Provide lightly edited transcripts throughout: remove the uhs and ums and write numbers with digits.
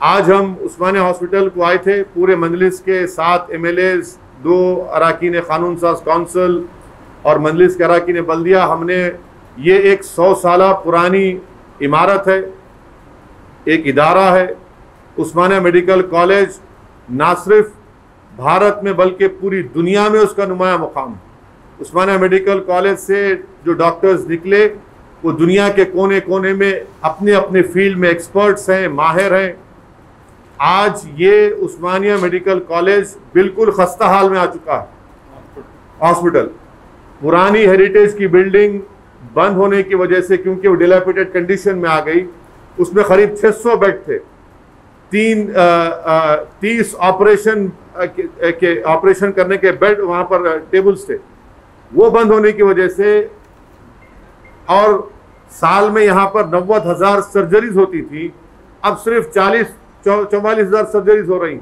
आज हम उस्मानिया हॉस्पिटल को आए थे पूरे मजलिस के 7 MLAs, 2 अरकान कानून साज काउंसिल और मजलिस के अरकान बल्दिया। हमने ये एक 100 साल पुरानी इमारत है, एक इदारा है। उस्मानिया मेडिकल कॉलेज ना सिर्फ भारत में बल्कि पूरी दुनिया में उसका नुमाया मुकाम है। उस्मानिया मेडिकल कॉलेज से जो डॉक्टर्स निकले वो दुनिया के कोने कोने में अपने अपने फील्ड में एक्सपर्ट्स हैं, माहिर हैं। आज ये उस्मानिया मेडिकल कॉलेज बिल्कुल खस्ता हाल में आ चुका है। हॉस्पिटल पुरानी हेरिटेज की बिल्डिंग बंद होने की वजह से, क्योंकि वो डिलैपिडेटेड कंडीशन में आ गई, उसमें करीब 600 बेड थे, 30 ऑपरेशन करने के बेड वहाँ पर टेबल्स थे। वो बंद होने की वजह से, और साल में यहाँ पर 90,000 सर्जरीज होती थी, अब सिर्फ 44,000 सर्जरीज हो रही।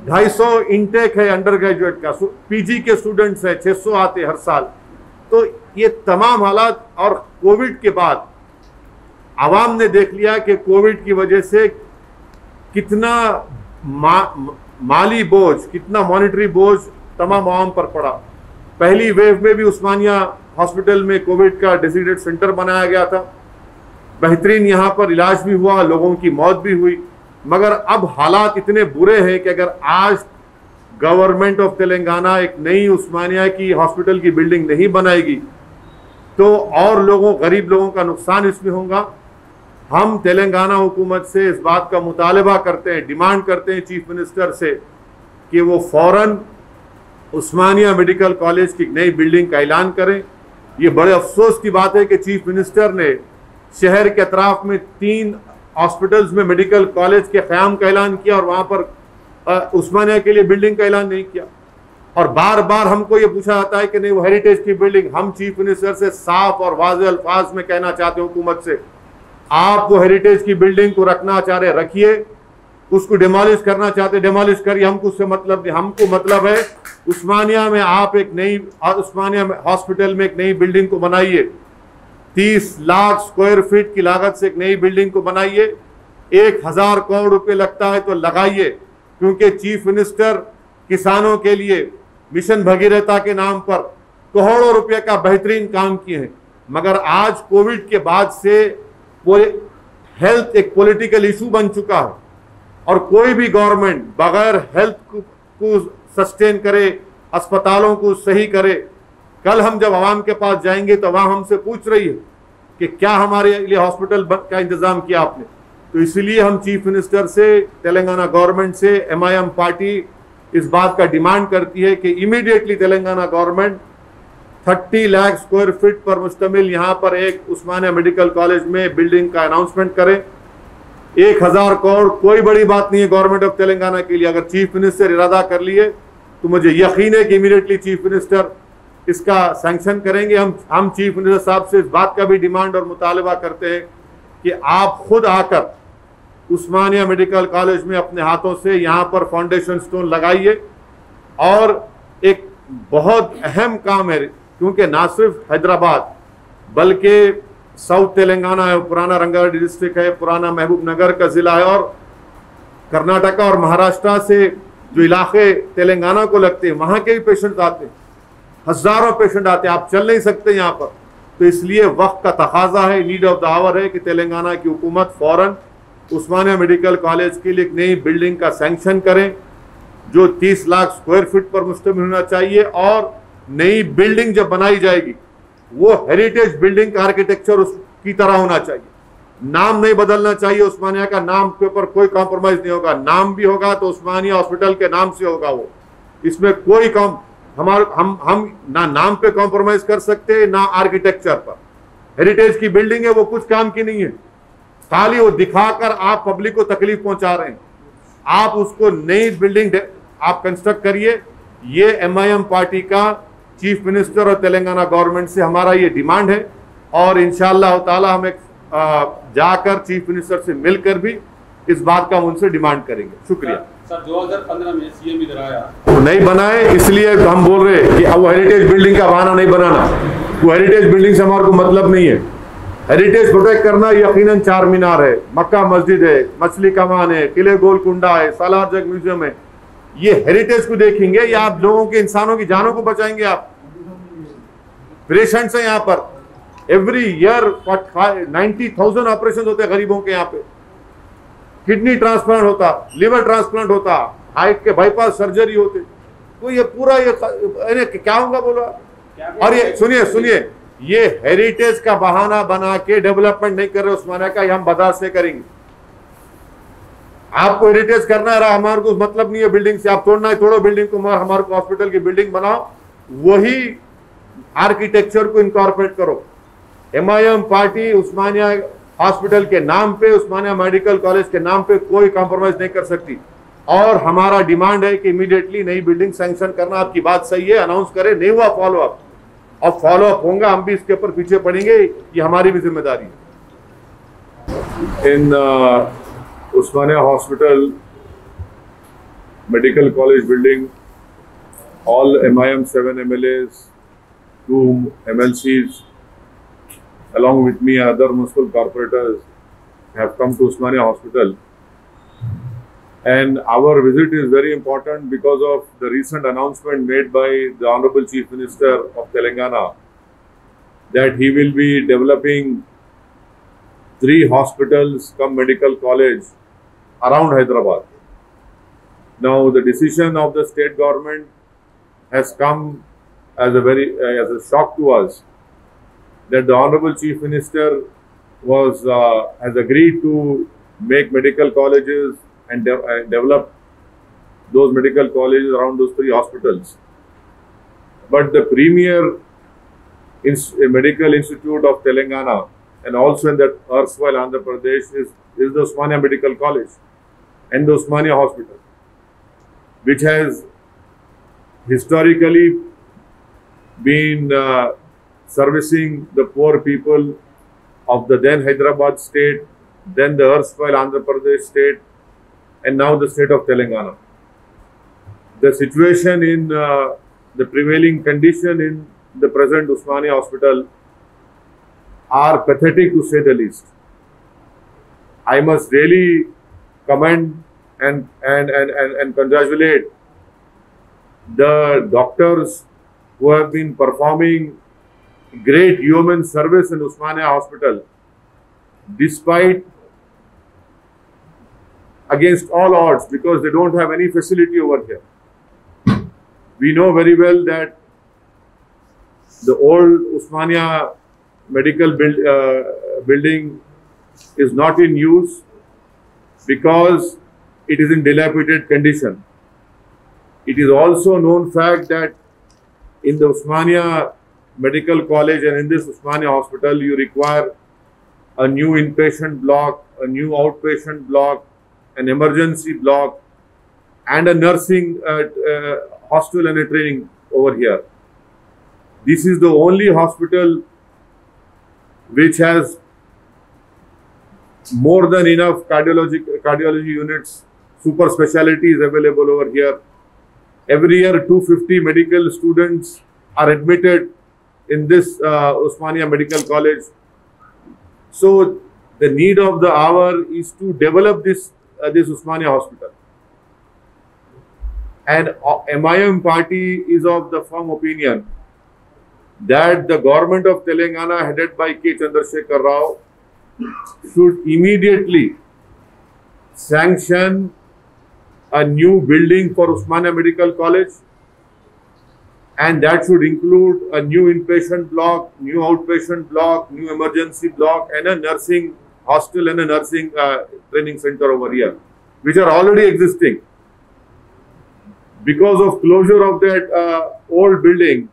250 इनटेक है अंडर ग्रेजुएट का, PG के स्टूडेंट्स हैं, 600 आते हर साल। तो ये तमाम हालात, और कोविड के बाद आवाम ने देख लिया कि कोविड की वजह से कितना माली बोझ, कितना मॉनिटरी बोझ तमाम आवाम पर पड़ा। पहली वेव में भी उस्मानिया हॉस्पिटल में कोविड का डेजिग्नेटेड सेंटर बनाया गया था, बेहतरीन यहाँ पर इलाज भी हुआ, लोगों की मौत भी हुई। मगर अब हालात इतने बुरे हैं कि अगर आज गवर्नमेंट ऑफ तेलंगाना एक नई उस्मानिया की हॉस्पिटल की बिल्डिंग नहीं बनाएगी तो और गरीब लोगों का नुकसान इसमें होगा। हम तेलंगाना हुकूमत से इस बात का मुतालबा करते हैं, डिमांड करते हैं चीफ मिनिस्टर से कि वो फौरन उस्मानिया मेडिकल कॉलेज की नई बिल्डिंग का ऐलान करें। ये बड़े अफसोस की बात है कि चीफ मिनिस्टर ने शहर के अतराफ में 3 हॉस्पिटल्स में मेडिकल कॉलेज के क़याम का ऐलान किया और वहाँ पर उस्मानिया के लिए बिल्डिंग का ऐलान नहीं किया। और बार बार हमको ये पूछा जाता है कि नहीं वो हेरिटेज की बिल्डिंग। हम चीफ मिनिस्टर से साफ और वाज़ेह अल्फाज में कहना चाहते हैं हुकूमत से, आप वो हेरिटेज की बिल्डिंग को रखना चाह रहे रखिए, उसको डिमोलिश करना चाहते डिमोलिश करिए, हमको उससे मतलब नहीं। हमको मतलब है उस्मानिया में आप एक नई, उस्मानिया हॉस्पिटल में एक नई बिल्डिंग को बनाइए, 30 लाख स्क्वायर फीट की लागत से एक नई बिल्डिंग को बनाइए। 1000 करोड़ रुपए लगता है तो लगाइए, क्योंकि चीफ मिनिस्टर किसानों के लिए मिशन भगीरथा के नाम पर करोड़ों रुपए का बेहतरीन काम किए हैं। मगर आज कोविड के बाद से वो हेल्थ एक पॉलिटिकल इशू बन चुका है और कोई भी गवर्नमेंट बगैर हेल्थ को सस्टेन करे, अस्पतालों को सही करे। कल हम जब आवाम के पास जाएंगे तो वहाँ हमसे पूछ रही है कि क्या हमारे लिए हॉस्पिटल का इंतज़ाम किया आपने। तो इसलिए हम चीफ मिनिस्टर से, तेलंगाना गवर्नमेंट से, MIM पार्टी इस बात का डिमांड करती है कि immediately Telangana government 30 lakh square feet पर मुश्तमिल यहाँ पर एक उस्मानिया मेडिकल कॉलेज में बिल्डिंग का अनाउंसमेंट करें। 1000 करोड़ कोई बड़ी बात नहीं है गवर्नमेंट ऑफ तेलंगाना के लिए। अगर चीफ मिनिस्टर इरादा कर लिए तो मुझे यकीन है कि इमीडिएटली चीफ मिनिस्टर इसका सैंक्शन करेंगे। हम चीफ मिनिस्टर साहब से इस बात का भी डिमांड और मुतालबा करते हैं कि आप खुद आकर उस्मानिया मेडिकल कॉलेज में अपने हाथों से यहाँ पर फाउंडेशन स्टोन लगाइए। और एक बहुत अहम काम है, क्योंकि ना सिर्फ हैदराबाद बल्कि साउथ तेलंगाना है, पुराना रंगारेड्डी डिस्ट्रिक्ट है, पुराना महबूब नगर का ज़िला है, और कर्नाटका और महाराष्ट्र से जो इलाके तेलंगाना को लगते हैं वहाँ के भी पेशेंट आते हैं, हज़ारों पेशेंट आते हैं। आप चल नहीं सकते यहाँ पर। तो इसलिए वक्त का तकाजा है, नीड ऑफ द आवर है कि तेलंगाना की हुकूमत फ़ौरन उस्मानिया मेडिकल कॉलेज के लिए एक नई बिल्डिंग का सैंक्शन करें जो 30 लाख स्क्वायर फीट पर मुश्तमिल होना चाहिए। और नई बिल्डिंग जब बनाई जाएगी वो हेरिटेज बिल्डिंग का आर्किटेक्चर उसकी तरह होना चाहिए। नाम नहीं बदलना चाहिए, उस्मानिया का नाम के ऊपर कोई कॉम्प्रोमाइज नहीं होगा। नाम भी होगा तो उस्मानिया हॉस्पिटल के नाम से होगा वो, इसमें कोई हम ना नाम पे कॉम्प्रोमाइज कर सकते ना आर्किटेक्चर पर। हेरिटेज की बिल्डिंग है, वो कुछ काम की नहीं है, खाली वो दिखाकर आप पब्लिक को तकलीफ पहुंचा रहे हैं। आप उसको नई बिल्डिंग आप कंस्ट्रक्ट करिए। ये MIM पार्टी का चीफ मिनिस्टर और तेलंगाना गवर्नमेंट से हमारा ये डिमांड है, और इंशाअल्लाह ताला हम एक जाकर चीफ मिनिस्टर से मिलकर भी इस बात का हम उनसे डिमांड करेंगे। शुक्रिया सर। 2015 में CM इधर आया, वो नहीं बनाए, इसलिए हम बोल रहे हैं कि अब वो हेरिटेज बिल्डिंग का बहाना नहीं बनाना। वो हेरिटेज बिल्डिंग से हमारे को मतलब नहीं है। हेरिटेज प्रोटेक्ट करना यकीनन चार मीनार है, मक्का मस्जिद है, मछली कमान है, किले गोलकुंडा है, सालार जंग म्यूजियम है। ये हेरिटेज को देखेंगे या आप लोगों के, इंसानों की जानों को बचाएंगे? आप पेशेंट्स हैं यहाँ पर, एवरी ईयर 90,000 ऑपरेशन होते हैं गरीबों के यहाँ पे। किडनी ट्रांसप्लांट होता, लिवर ट्रांसप्लांट होता, हार्ट के बाईपास सर्जरी होते। तो ये पूरा ये क्या होगा बोलो। और ये सुनिए, ये हेरिटेज का बहाना बना के डेवलपमेंट नहीं कर रहे उस्मानिया का, ये हम बर्दाश्त से करेंगे। आपको हेरिटेज करना है, हमारे को मतलब नहीं है बिल्डिंग से, आप तोड़ना है तोड़ो बिल्डिंग को, मगर हमारे को हॉस्पिटल की बिल्डिंग बनाओ, वही आर्किटेक्चर को इनकॉर्पोरेट करो। MIM पार्टी उस्मानिया हॉस्पिटल के नाम पे, उस्मानिया मेडिकल कॉलेज के नाम पे कोई कॉम्प्रोमाइज नहीं कर सकती। और हमारा डिमांड है कि इमीडिएटली नई बिल्डिंग सैंक्शन करना। आपकी बात सही है, अनाउंस करें, नहीं हुआ फॉलो अप, और फॉलो अप होगा, हम भी इसके ऊपर पीछे पड़ेंगे, ये हमारी भी जिम्मेदारी है। इन Osmania hospital medical college building, all MIM 7 MLAs, 2 MLCs, along with me and other municipal corporators have come to Usmania Hospital. And our visit is very important because of the recent announcement made by the Honorable Chief Minister of Telangana that he will be developing 3 hospitals come medical college around Hyderabad. Now the decision of the state government has come as a shock to us, that the Honorable Chief Minister has agreed to make medical colleges and develop those medical colleges around those 3 hospitals. But the premier medical institute of Telangana, and also in that erstwhile Andhra Pradesh, is the Usmania Medical College and the Usmania Hospital, which has historically been servicing the poor people of the then Hyderabad state, then the erstwhile Andhra Pradesh state, and now the state of Telangana. The situation in the prevailing condition in the present Usmania Hospital are pathetic, to say the least. I must really commend and congratulate the doctors who have been performing great human service in Usmania Hospital, despite, against all odds, because they don't have any facility over here. We know very well that the old Usmania medical building is not in use because it is in dilapidated condition. It is also known fact that in the Usmania Medical College and in this Usmania Hospital, you require a new inpatient block, a new outpatient block, an emergency block, and a nursing hospital and a training over here. This is the only hospital which has more than enough cardiology units, super specialties available over here. Every year, 250 medical students are admitted in this Usmania Medical College. So the need of the hour is to develop this Usmania Hospital. And MIM party is of the firm opinion that the government of Telangana, headed by K. Chandrasekhar Rao, should immediately sanction a new building for Usmania Medical College, and that should include a new inpatient block, new outpatient block, new emergency block, and a nursing hostel and a nursing training center over here, which are already existing. Because of closure of that old building,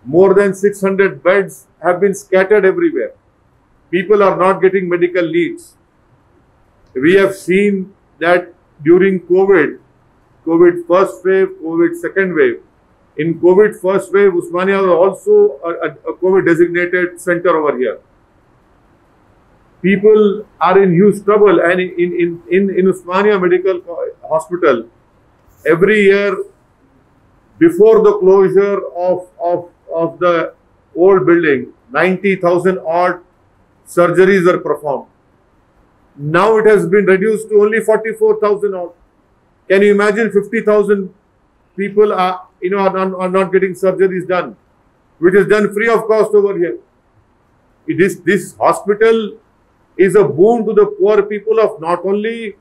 more than 600 beds have been scattered everywhere. People are not getting medical needs. We have seen that during COVID first wave, COVID second wave. In COVID first wave, Usmania was also a COVID designated center over here. People are in huge trouble, and in Usmania Medical Hospital, every year before the closure of the old building, 90,000 odd surgeries were performed. Now it has been reduced to only 44,000 odd. Can you imagine 50,000 people are not getting surgeries done, which is done free of cost over here. This hospital is a boon to the poor people of not only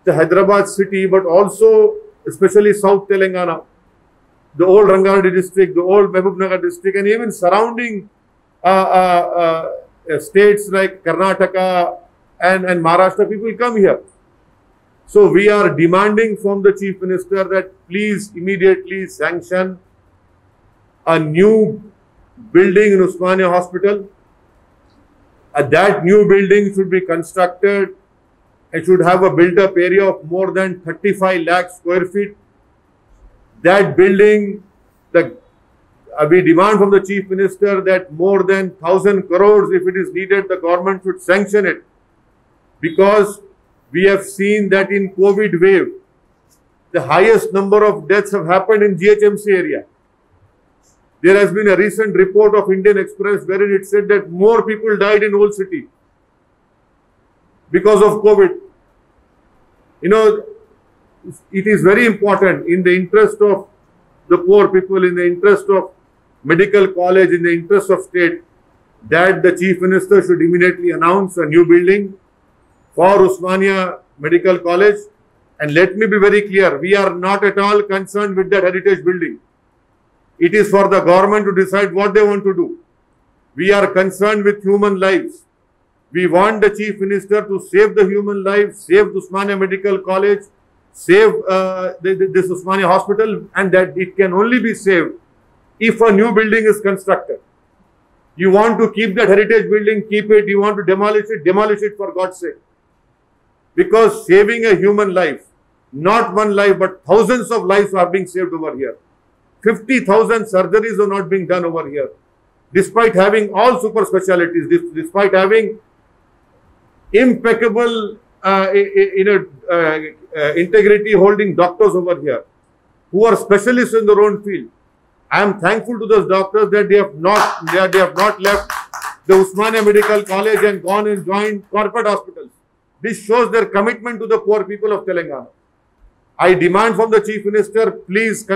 the Hyderabad city, but also especially South Telangana, the old Rangareddy district, the old Mahbubnagar district, and even surrounding states like Karnataka and Maharashtra. People come here. So we are demanding from the Chief Minister that please immediately sanction a new building in Osmania Hospital. That new building should be constructed. It should have a built-up area of more than 35 lakh square feet. That building, we demand from the Chief Minister that more than 1,000 crores, if it is needed, the government should sanction it. Because we have seen that in COVID wave, the highest number of deaths have happened in GHMC area. There has been a recent report of Indian Express wherein it said that more people died in Old City because of COVID. It is very important in the interest of the poor people, in the interest of medical college, in the interest of state, that the Chief Minister should immediately announce a new building for Osmania Medical College. And let me be very clear, we are not at all concerned with that heritage building. It is for the government to decide what they want to do. We are concerned with human lives. We want the Chief Minister to save the human life, save Osmania Medical College, save this Osmania Hospital, and that it can only be saved if a new building is constructed. You want to keep that heritage building, keep it. You want to demolish it for God's sake. Because saving a human life, not one life, but thousands of lives are being saved over here. 50,000 surgeries are not being done over here. Despite having all super specialties, despite having impeccable integrity holding doctors over here who are specialists in their own field. I am thankful to those doctors that they have not left the Osmania Medical College and gone and joined corporate hospitals. This shows their commitment to the poor people of Telangana. I demand from the Chief Minister, please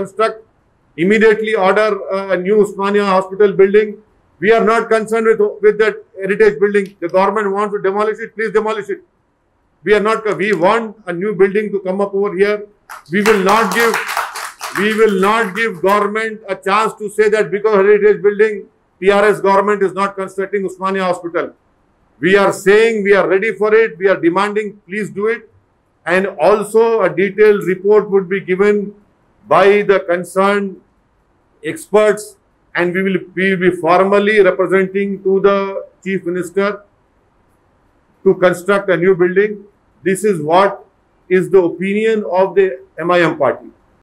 immediately order a new Osmania Hospital building. We are not concerned with that heritage building. The government wants to demolish it, please demolish it. We want a new building to come up over here. We will not give government a chance to say that because heritage building, TRS government is not constructing Osmania Hospital. We are saying we are ready for it. We are demanding, please do it. And also a detailed report would be given by the concerned experts, and we will be formally representing to the Chief Minister to construct a new building. This is what is the opinion of the MIM party.